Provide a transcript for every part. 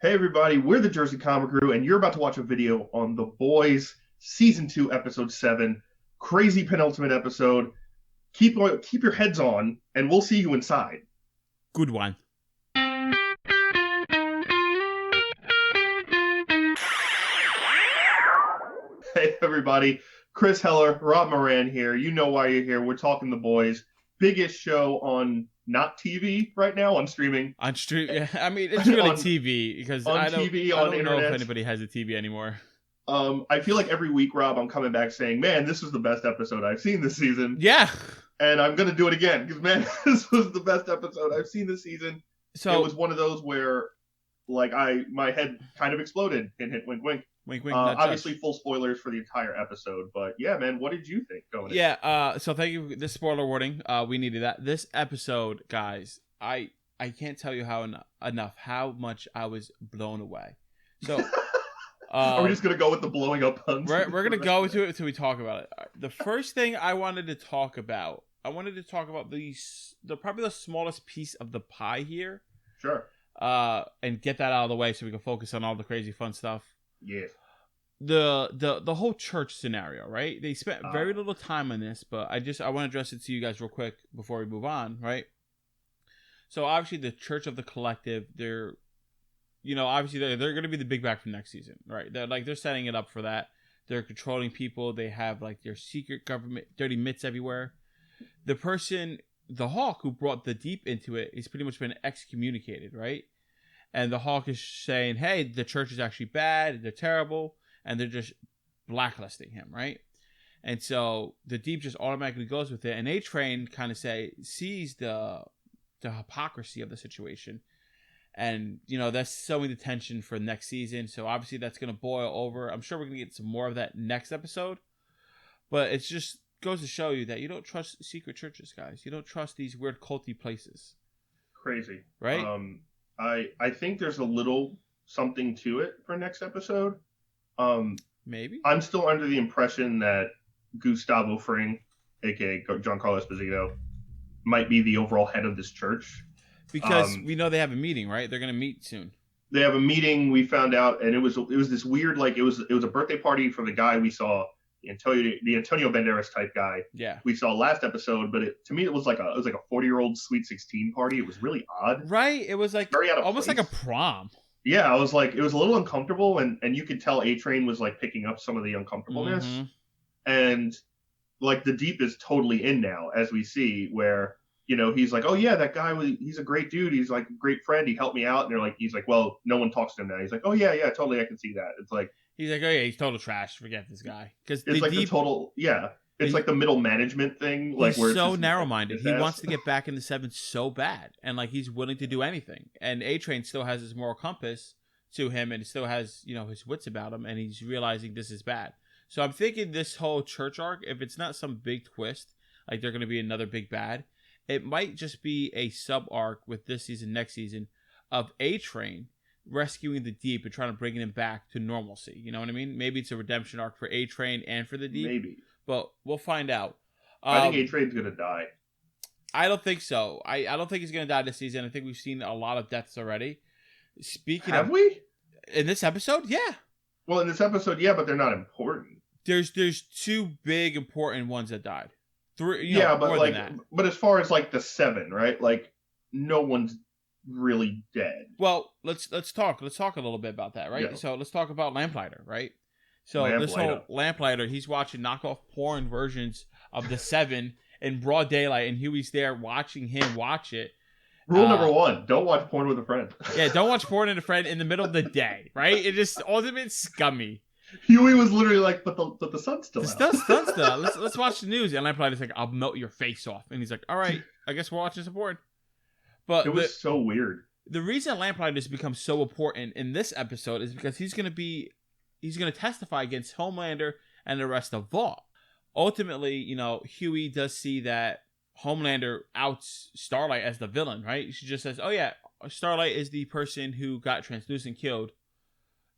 Hey everybody, we're the Jersey Comic Crew, and you're about to watch a video on The Boys Season 2, Episode 7. Crazy penultimate episode. Keep your heads on, and we'll see you inside. Good one. Hey everybody, Chris Heller, Rob Moran here. You know why you're here. We're talking The Boys. Biggest show on not TV right now, on streaming. On stream, yeah. I mean, it's really On- TV because on I don't, TV, I on don't know internet. if anybody has a TV anymore. I feel like every week, Rob, I'm coming back saying, man, this was the best episode I've seen this season. Yeah. And I'm going to do it again because, man, this was the best episode I've seen this season. So it was one of those where, like, my head kind of exploded and hit wink, wink. wink, wink. Obviously, full spoilers for the entire episode. But, yeah, man, what did you think going in? Yeah, so thank you for this spoiler warning. We needed that. This episode, guys, I can't tell you how much I was blown away. So... Are we just going to go with the blowing up puns? We're going to go into it until we talk about it. The first thing I wanted to talk about, probably the smallest piece of the pie here. Sure. And get that out of the way so we can focus on all the crazy fun stuff. Yeah. The whole church scenario, right? They spent very little time on this, but I want to address it to you guys real quick before we move on, right? So obviously the Church of the Collective, obviously they're going to be the big bad for next season, right? They're setting it up for that. They're controlling people. They have like their secret government, dirty mitts everywhere. The Hawk who brought the Deep into it, he's pretty much been excommunicated, right? And the Hawk is saying, hey, the church is actually bad, they're terrible, and they're just blacklisting him, right? And so the Deep just automatically goes with it, and A-Train kind of sees the hypocrisy of the situation. And, that's sowing the tension for next season. So, obviously, that's going to boil over. I'm sure we're going to get some more of that next episode. But it just goes to show you that you don't trust secret churches, guys. You don't trust these weird culty places. Crazy. Right? I think there's a little something to it for next episode. Maybe? I'm still under the impression that Gustavo Fring, a.k.a. Giancarlo Esposito, might be the overall head of this church. Because we know they have a meeting, right? They're going to meet soon. They have a meeting, we found out, and it was this weird, like, it was a birthday party for the guy we saw, the Antonio Banderas type guy. Yeah. We saw last episode, but to me it was like a 40-year-old Sweet 16 party. It was really odd. Right? It was like very out of almost place. like a prom. Yeah, I was like, it was a little uncomfortable, and you could tell A-Train was like picking up some of the uncomfortableness. Mm-hmm. And like the Deep is totally in now, as we see, where he's like, oh yeah, that guy he's a great dude. He's like a great friend. He helped me out. And he's like, well, no one talks to him now. He's like, oh yeah, totally. I can see that. It's like, he's like, oh yeah, he's total trash. Forget this guy. Because it's like the total, yeah. It's like the middle management thing. Like, he's where so narrow-minded. He wants to get get back in the 7 so bad. And like, he's willing to do anything. And A-Train still has his moral compass to him and still has, his wits about him. And he's realizing this is bad. So I'm thinking this whole church arc, if it's not some big twist, like they're going to be another big bad, it might just be a sub-arc with this season, next season, of A-Train rescuing the Deep and trying to bring him back to normalcy. You know what I mean? Maybe it's a redemption arc for A-Train and for the Deep. Maybe. But we'll find out. I think A-Train's going to die. I don't think so. I don't think he's going to die this season. I think we've seen a lot of deaths already. Have we? In this episode? Yeah. Well, in this episode, yeah, but they're not important. There's 2 big important ones that diid. 3, but more like, than that. But as far as like the 7, right? Like, no one's really dead. Well, let's talk. Let's talk a little bit about that, right? Yeah. So let's talk about Lamplighter, right? So this whole Lamplighter, he's watching knockoff porn versions of the 7 in broad daylight, and Huey's there watching him watch it. Rule number 1: don't watch porn with a friend. Yeah, don't watch porn with a friend in the middle of the day, right? It just ultimate scummy. Huey was literally like, but the sun's still out. The sun's still out. Let's watch the news. And Lamplighter's like, I'll melt your face off. And he's like, all right, I guess we're watching some porn. But it was so weird. The reason Lamplighter has become so important in this episode is because he's going to testify against Homelander and the rest of Vought. Ultimately, Huey does see that Homelander outs Starlight as the villain, right? She just says, oh yeah, Starlight is the person who got translucent killed.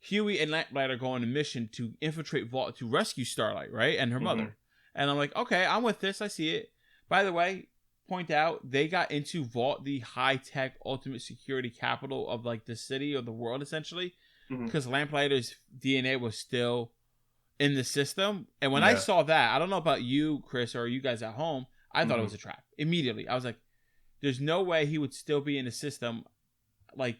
Huey and Lamplighter go on a mission to infiltrate Vought to rescue Starlight, right? And her mother. And I'm like, okay, I'm with this. I see it. By the way, point out they got into Vault, the high-tech ultimate security capital of like the city or the world essentially, because Lamplighter's DNA was still in the system. And when I saw that, I don't know about you, Chris, or you guys at home, I thought it was a trap immediately. I was like, there's no way he would still be in the system. Like,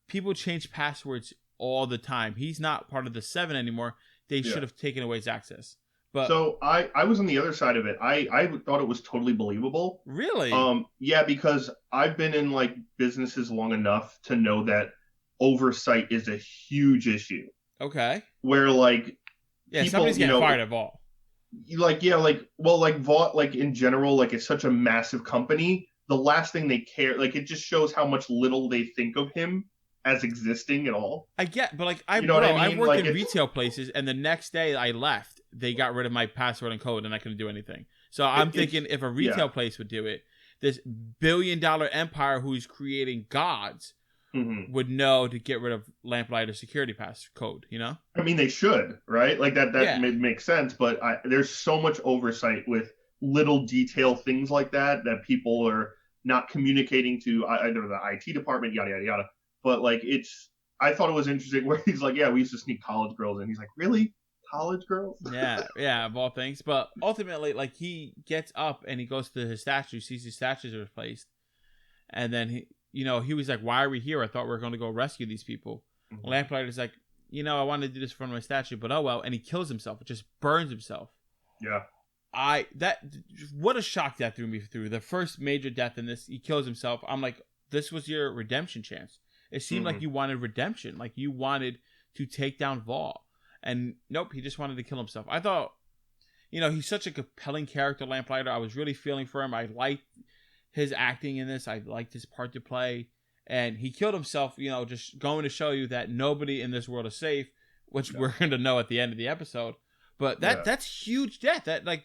people change passwords all the time. He's not part of the 7 anymore. They should have taken away his access. But so I was on the other side of it. I thought it was totally believable. Really? Yeah, because I've been in like businesses long enough to know that oversight is a huge issue. Okay. Where like people, somebody's getting fired at Vault. Like like Vault, like in general, like it's such a massive company. The last thing they care, like it just shows how much little they think of him as existing at all. I get, but like I worked like in retail places, and the next day I left, they got rid of my password and code, and I couldn't do anything. So I'm thinking if a retail place would do it, this billion-dollar empire who's creating gods would know to get rid of Lamplighter security pass code. You know? I mean, they should, right? Like that makes sense. But there's so much oversight with little detail things like that people are not communicating to either the IT department, yada yada yada. But like I thought it was interesting where he's like, yeah, we used to sneak college girls, and he's like, really, college girls? yeah, of all things. But ultimately, like he gets up and he goes to his statue, sees his statues are replaced, and then he was like, why are we here? I thought we were going to go rescue these people. Lamplighter's like, I wanted to do this in front of my statue, but oh well, and he kills himself. It just burns himself. Yeah. What a shock that threw me through. The first major death in this, he kills himself. I'm like, this was your redemption chance. It seemed like you wanted redemption, like you wanted to take down Vault, and nope, he just wanted to kill himself. I thought, he's such a compelling character, Lamplighter. I was really feeling for him. I liked his acting in this. I liked his part to play, and he killed himself. Just going to show you that nobody in this world is safe, which we're going to know at the end of the episode. But that's huge death. That like.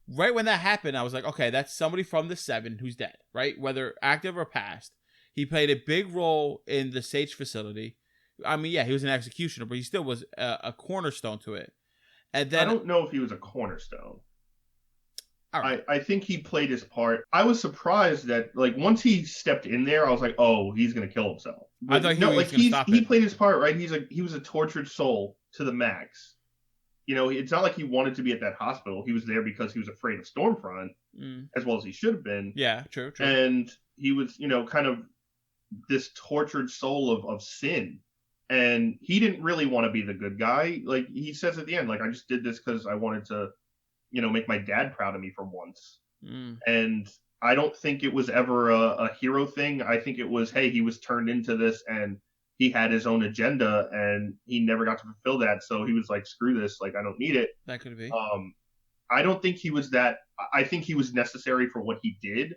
Right when that happened, I was like, okay, that's somebody from the 7 who's dead, right? Whether active or past. He played a big role in the Sage facility. I mean, yeah, he was an executioner, but he still was a cornerstone to it. And then I don't know if he was a cornerstone. Right. I think he played his part. I was surprised that, like, once he stepped in there, I was like, oh, he's going to kill himself. But I thought he was going to stop it. He played his part, right? He was a tortured soul to the max. It's not like he wanted to be at that hospital. He was there because he was afraid of Stormfront, as well as he should have been. Yeah, true. And he was, kind of this tortured soul of sin. And he didn't really want to be the good guy. Like, he says at the end, like, I just did this because I wanted to, make my dad proud of me for once. And I don't think it was ever a hero thing. I think it was, hey, he was turned into this and he had his own agenda and he never got to fulfill that. So he was like, screw this. Like, I don't need it. That could be. I don't think he was that. I think he was necessary for what he did.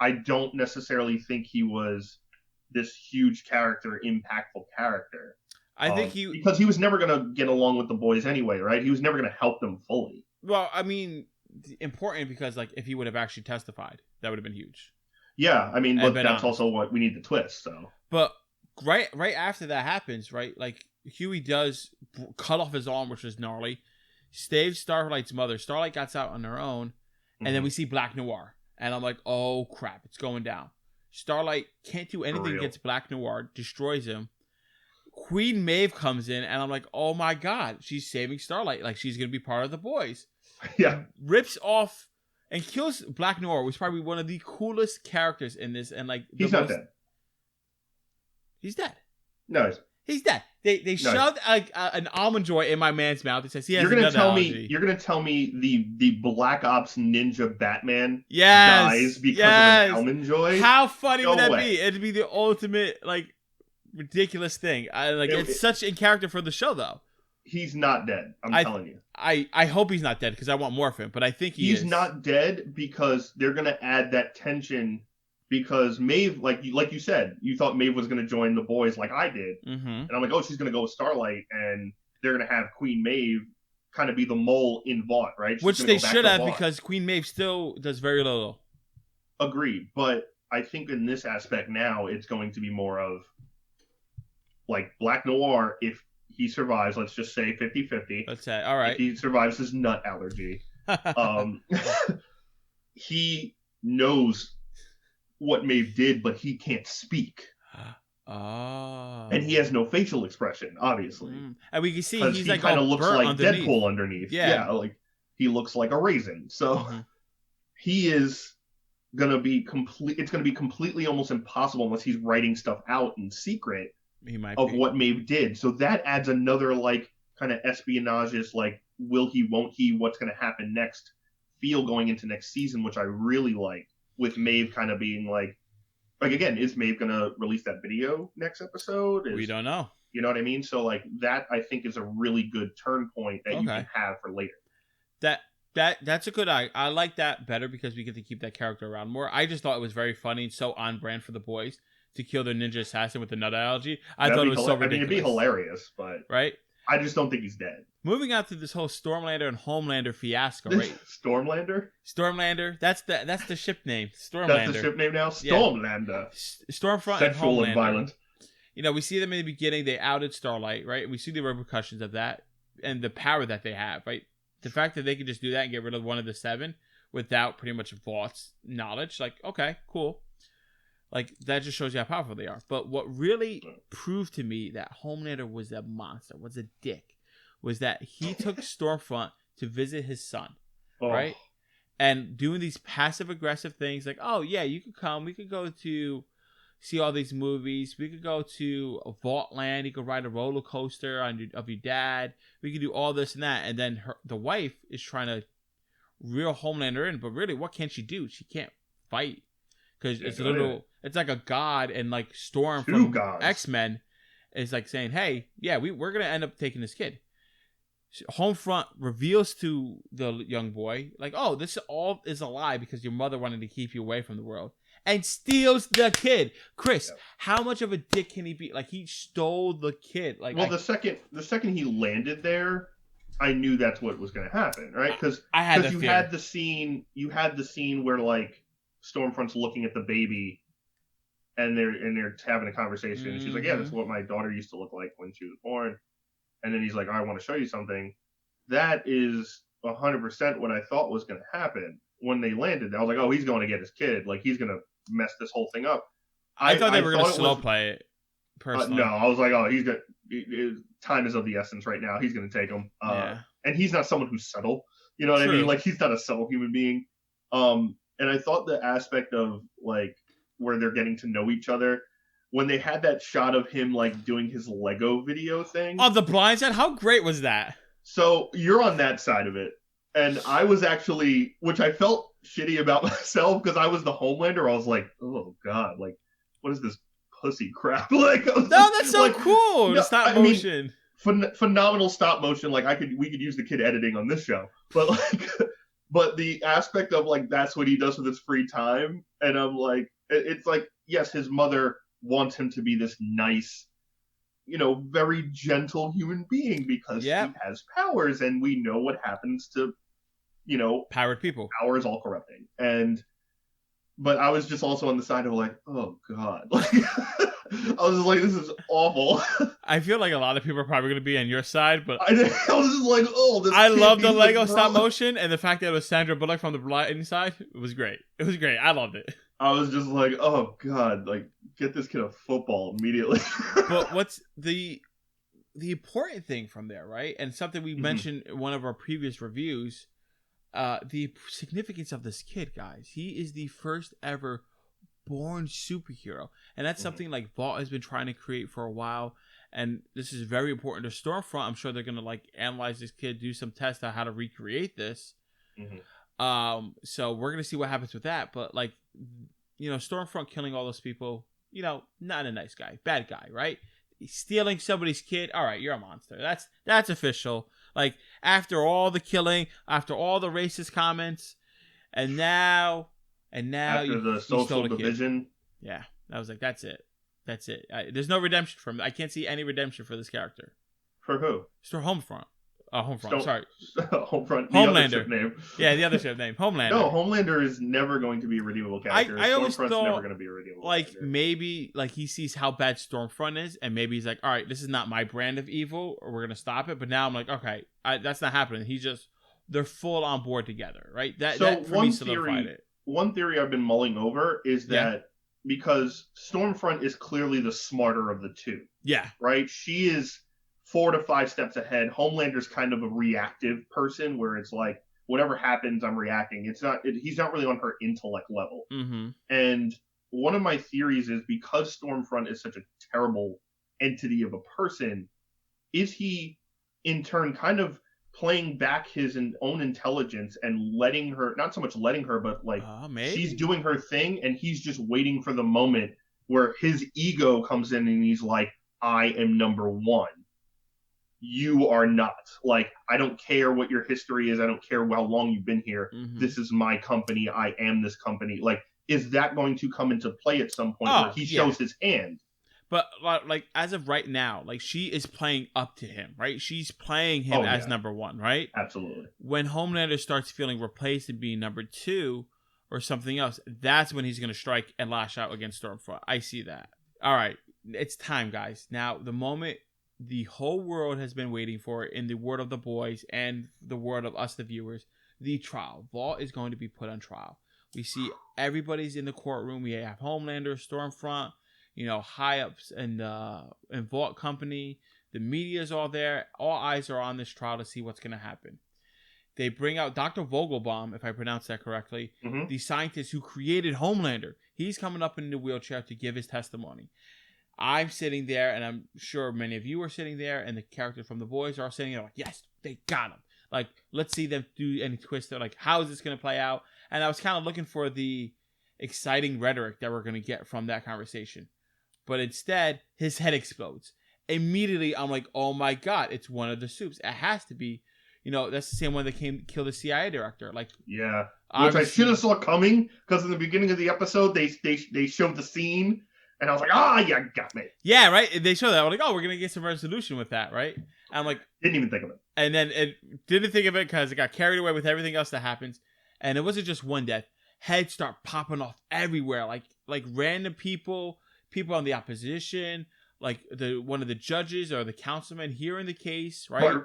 I don't necessarily think he was this huge character, impactful character. I think because he was never going to get along with the boys anyway, right? He was never going to help them fully. Well, I mean, important because like if he would have actually testified, that would have been huge. Yeah, I mean, but that's also what we need the twist. So, but right after that happens, right? Like Huey does cut off his arm, which is gnarly. Saves Starlight's mother. Starlight gets out on her own, and then we see Black Noir, and I'm like, oh crap, it's going down. Starlight can't do anything against Black Noir, destroys him. Queen Maeve comes in, and I'm like, oh my god, she's saving Starlight, like she's gonna be part of the boys. Yeah, rips off and kills Black Noir, which is probably one of the coolest characters in this, and like he's not dead. He's dead. No, he's dead. They shoved an almond joy in my man's mouth. It says he has You're gonna tell me the Black Ops Ninja Batman dies because of an almond joy? How funny would that be? It'd be the ultimate like ridiculous thing. It's such in character for the show though. He's not dead. I'm telling you. I hope he's not dead because I want more of him. But I think he's not dead because they're gonna add that tension. Because Maeve, like you said, you thought Maeve was going to join the boys like I did. And I'm like, oh, she's going to go with Starlight, and they're going to have Queen Maeve kind of be the mole in Vought, right? Which they should have because Queen Maeve still does very little. Agreed. But I think in this aspect now, it's going to be more of like Black Noir, if he survives, let's just say 50-50. Let's say, all right. If he survives his nut allergy, he knows what Maeve did, but he can't speak. Oh. And he has no facial expression, obviously. And we can see Because he's he like kind of all looks burnt like underneath. Deadpool underneath. Yeah. Like he looks like a raisin. So he is gonna be complete. It's gonna be completely almost impossible unless he's writing stuff out in secret what Maeve did. So that adds another like kind of espionage, like will he, won't he, what's gonna happen next feel going into next season, which I really like. With Maeve kind of being like again, is Maeve gonna release that video next episode? We don't know. You know what I mean? So like that, I think is a really good turn point that you can have for later. That's a good. I like that better because we get to keep that character around more. I just thought it was very funny and so on brand for the boys to kill their ninja assassin with the nut allergy. I thought it was so ridiculous. I mean, it'd be hilarious, but right. I just don't think he's dead. Moving on to this whole Stormlander and Homelander fiasco, right? Stormlander? That's the ship name. Stormlander. That's the ship name now? Stormlander. Yeah. Stormfront Sexual and Homelander. And violent. You know, we see them in the beginning. They outed Starlight, right? We see the repercussions of that and the power that they have, right? The fact that they can just do that and get rid of one of the 7 without pretty much Vaught's knowledge, like, okay, cool. Like, that just shows you how powerful they are. But what really proved to me that Homelander was a monster, was a dick, was that he took Stormfront to visit his son, right? And doing these passive-aggressive things like, oh, yeah, you could come. We could go to see all these movies. We could go to a Vault Land. You could ride a roller coaster of your dad. We could do all this and that. And then the wife is trying to reel Homelander in. But really, what can she do? She can't fight. Because it's like a god and like Storm from X-Men is like saying, hey, yeah, we're going to end up taking this kid. Homefront reveals to the young boy, like, oh, this all is a lie because your mother wanted to keep you away from the world. And steals the kid. Chris, how much of a dick can he be? Like, he stole the kid. Like, well, the second he landed there, I knew that's what was going to happen, right? Because you had the scene where like Stormfront's looking at the baby, and they're having a conversation, and she's like, "Yeah, that's what my daughter used to look like when she was born." And then he's like, "I want to show you something." That is 100% what I thought was going to happen when they landed. I was like, "Oh, he's going to get his kid. Like, he's going to mess this whole thing up." I thought they were going to slow play it. Personally, no, I was like, "Oh, he's got time is of the essence right now. He's going to take him." And he's not someone who's subtle. You know what I mean? Like, he's not a subtle human being. And I thought the aspect of like where they're getting to know each other, when they had that shot of him like doing his Lego video thing. Oh, the blind side? How great was that? So you're on that side of it. And I was actually, which I felt shitty about myself because I was the Homelander. I was like, oh God, like, what is this pussy crap? Like, no, that's so like, cool. No, the stop motion. Phenomenal stop motion. Like we could use the kid editing on this show. But like, but the aspect of like, that's what he does with his free time. And I'm like, it's like, yes, his mother wants him to be this nice, very gentle human being because he has powers, and we know what happens to, powered people. Power is all corrupting. But I was just also on the side of like, oh God. Like, I was just like, this is awful. I feel like a lot of people are probably going to be on your side, but I was just like, oh, this I love the Lego stop motion, and the fact that it was Sandra Bullock from the blind side, it was great. It was great. I loved it. I was just like, oh God, like, get this kid a football immediately. But what's the important thing from there, right? And something we mentioned in one of our previous reviews, the significance of this kid, guys. He is the first ever born superhero. And that's something like Vault has been trying to create for a while. And this is very important to Stormfront. I'm sure they're going to like analyze this kid, do some tests on how to recreate this. So we're going to see what happens with that. But like, Stormfront killing all those people, not a nice guy, bad guy, right? He's stealing somebody's kid. All right, you're a monster. That's official. Like, after all the killing, after all the racist comments, and now after the social division. Yeah, I was like, that's it. There's no redemption for him. I can't see any redemption for this character. For who? Homefront. Sorry. Homefront. Homelander. The other ship name. Yeah, the other ship name. Homelander. No, Homelander is never going to be a redeemable character. I always thought, never going to be a redeemable character. Maybe like he sees how bad Stormfront is, and maybe he's like, all right, this is not my brand of evil, or we're going to stop it. But now I'm like, okay, that's not happening. They're full on board together, right? That for me solidified it. One theory I've been mulling over is that because Stormfront is clearly the smarter of the two, Yeah. right? She is 4 to 5 steps ahead. Homelander's kind of a reactive person where it's like whatever happens, I'm reacting. He's not really on her intellect level. Mm-hmm. And one of my theories is because Stormfront is such a terrible entity of a person, is he in turn kind of playing back his own intelligence and letting her, not so much letting her, but like she's Maybe. doing her thing and he's just waiting for the moment where his ego comes in and he's like, I am number one. You are not. Like, I don't care what your history is. I don't care how long you've been here. Mm-hmm. This is my company. I am this company. Like, is that going to come into play at some point where he shows his hand? But like as of right now, like she is playing up to him, right? She's playing him as number one, right? Absolutely. When Homelander starts feeling replaced and being number two or something else, that's when he's going to strike and lash out against Stormfront. I see that. All right, it's time, guys. Now, the moment the whole world has been waiting for, in the word of the boys and the word of us, the viewers, the trial. Vought is going to be put on trial. We see everybody's in the courtroom. We have Homelander, Stormfront, high ups and Vought company. The media's all there. All eyes are on this trial to see what's going to happen. They bring out Dr. Vogelbaum, if I pronounce that correctly, the scientist who created Homelander. He's coming up in the wheelchair to give his testimony. I'm sitting there, and I'm sure many of you are sitting there, and the characters from the boys are sitting there like, yes, they got him. Like, let's see them do any twist. They're like, how is this going to play out? And I was kind of looking for the exciting rhetoric that we're going to get from that conversation. But instead, his head explodes. Immediately, I'm like, oh my God, it's one of the Supes. It has to be. That's the same one that killed the CIA director. Like, yeah, which I should have saw coming, because in the beginning of the episode, they showed the scene, and I was like, yeah, got me. Yeah, right? They show that. I'm like, oh, we're going to get some resolution with that, right? And I'm like... Didn't even think of it. And then it didn't think of it because it got carried away with everything else that happens. And it wasn't just one death. Heads start popping off everywhere. Like random people on the opposition, like one of the judges or the councilman hearing the case, right?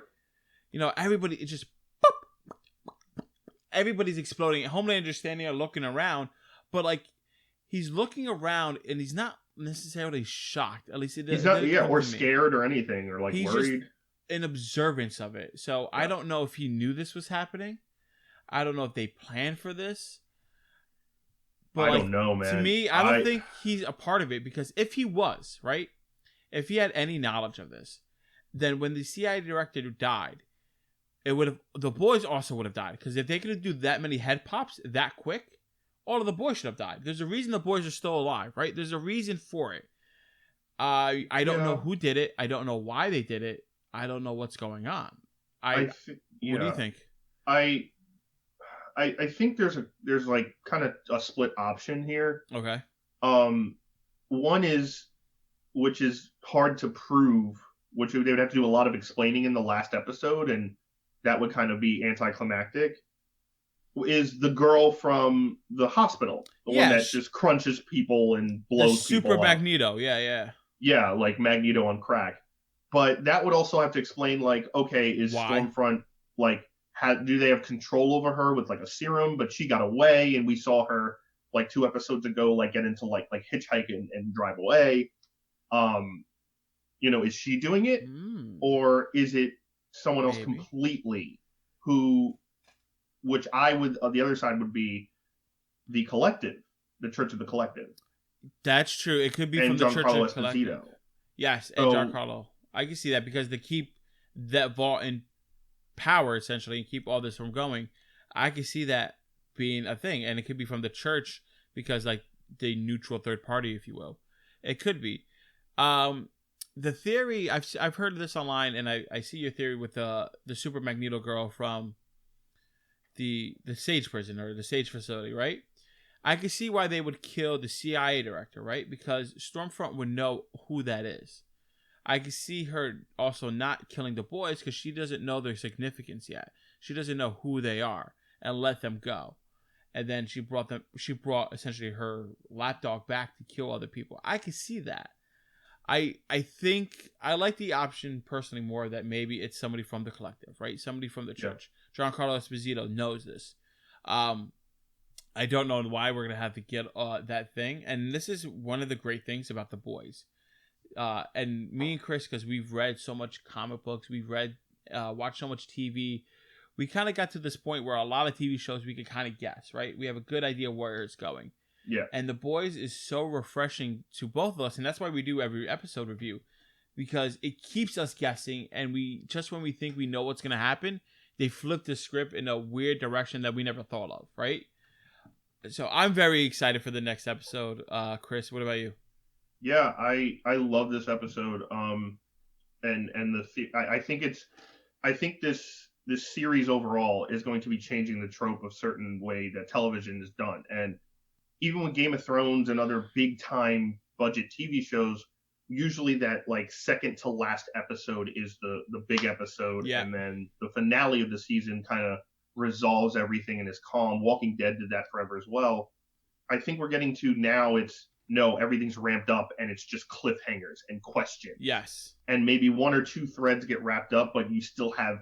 Everybody, it just... Everybody's exploding. Homelander's standing there looking around, but like he's looking around and he's not necessarily shocked. At least he's not, or scared or anything, or like he's worried. Just an observance of it. So I don't know if he knew this was happening. I don't know if they planned for this. But I don't know, man. To me, I don't think he's a part of it, because if he was, right, if he had any knowledge of this, then when the CIA director died, the boys also would have died, because if they could do that many head pops that quick, all of the boys should have died. There's a reason the boys are still alive, right? There's a reason for it. I don't know who did it. I don't know why they did it. I don't know what's going on. What do you think? I think there's like kind of a split option here. Okay. One is, which is hard to prove, which they would have to do a lot of explaining in the last episode, and that would kind of be anticlimactic, is the girl from the hospital. The one that just crunches people and blows people up. Super Magneto, yeah. Yeah, like Magneto on crack. But that would also have to explain, like, okay, is Stormfront, like, do they have control over her with, like, a serum? But she got away, and we saw her, like, 2 episodes ago, like, get into, like hitchhike and drive away. Is she doing it? Or is it someone else completely who, which I would, on the other side would be the Collective, the Church of the Collective. That's true. It could be from the Church of the Collective. Yes, and Giancarlo. I can see that, because they keep that Vought in power, essentially, and keep all this from going. I can see that being a thing, and it could be from the church, because, like, the neutral third party, if you will. It could be. The theory, I've heard of this online, and I see your theory with the Super Magneto girl from the Sage prison, or the Sage facility, right? I can see why they would kill the CIA director, right? Because Stormfront would know who that is. I can see her also not killing the boys, because she doesn't know their significance yet. She doesn't know who they are, and let them go. And then she brought essentially her lapdog back to kill other people. I can see that. I think I like the option personally more that maybe it's somebody from the Collective, right? Somebody from the church. Giancarlo Esposito knows this. I don't know why we're gonna have to get that thing. And this is one of the great things about The Boys. And me and Chris, because we've read so much comic books, we've watched so much TV. We kind of got to this point where a lot of TV shows we could kind of guess, right? We have a good idea where it's going. Yeah. And The Boys is so refreshing to both of us, and that's why we do every episode review, because it keeps us guessing, and when we think we know what's going to happen, they flip the script in a weird direction that we never thought of, right? So I'm very excited for the next episode. Chris, what about you? Yeah, I love this episode. I think this series overall is going to be changing the trope of certain way that television is done. And even with Game of Thrones and other big time budget TV shows, usually that like second to last episode is the big episode, Yeah. And then the finale of the season kind of resolves everything and is calm. Walking Dead did that forever as well. I think we're getting to now everything's ramped up and it's just cliffhangers and questions. Yes. And maybe one or two threads get wrapped up, but you still have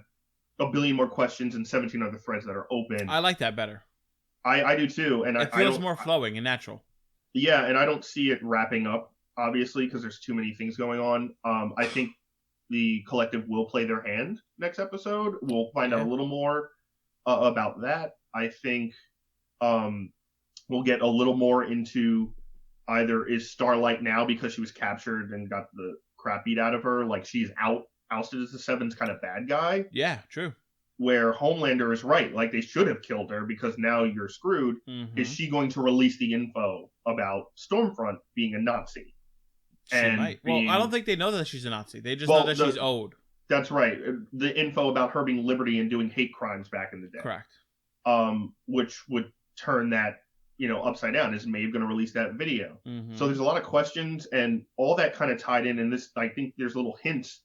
a billion more questions and 17 other threads that are open. I like that better. I do too. And it feels more flowing and natural. Yeah, and I don't see it wrapping up, obviously, because there's too many things going on. I think the collective will play their hand next episode. We'll find out a little more about that. I think we'll get a little more into either is Starlight now because she was captured and got the crap beat out of her, like she's ousted as the Seven's kind of bad guy. Yeah, true. Where Homelander is right, like they should have killed her because now you're screwed. Mm-hmm. Is she going to release the info about Stormfront being a Nazi? She might. Well, I don't think they know that she's a Nazi. They just know that she's owed. That's right. The info about her being Liberty and doing hate crimes back in the day. Correct. Which would turn that, upside down. Is Maeve going to release that video? Mm-hmm. So there's a lot of questions, and all that kind of tied in this. I think there's little hints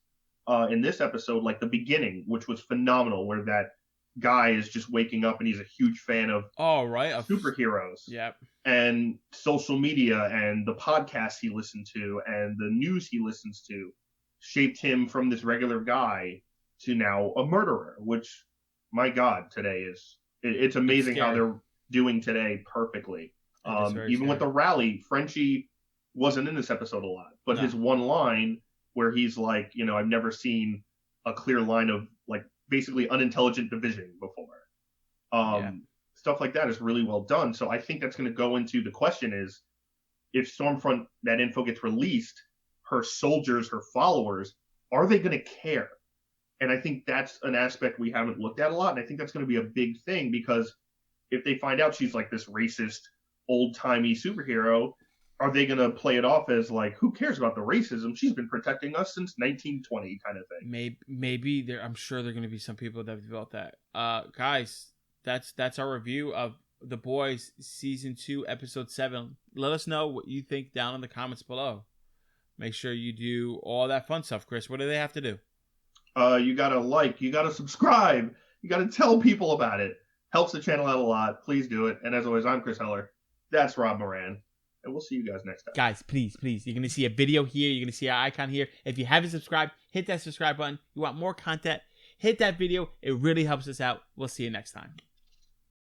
in this episode, like the beginning, which was phenomenal, where that guy is just waking up and he's a huge fan of superheroes. Yep. And social media and the podcasts he listened to and the news he listens to shaped him from this regular guy to now a murderer, which, my God, today it's amazing how they're doing today perfectly. Even with the rally, Frenchie wasn't in this episode a lot, but his one line where he's like, I've never seen a clear line of like basically unintelligent division before. Stuff like that is really well done. So I think that's going to go into the question is, if Stormfront, that info gets released, her soldiers, her followers, are they going to care? And I think that's an aspect we haven't looked at a lot. And I think that's going to be a big thing, because if they find out she's like this racist, old-timey superhero, are they going to play it off as like, who cares about the racism? She's been protecting us since 1920 kind of thing. Maybe I'm sure there are going to be some people that have developed that. Guys, that's our review of The Boys Season 2, Episode 7. Let us know what you think down in the comments below. Make sure you do all that fun stuff. Chris, what do they have to do? You got to like, you got to subscribe, you got to tell people about it. Helps the channel out a lot. Please do it. And as always, I'm Chris Heller. That's Rob Moran. And we'll see you guys next time. Guys, please. You're going to see a video here. You're going to see our icon here. If you haven't subscribed, hit that subscribe button. You want more content, hit that video. It really helps us out. We'll see you next time.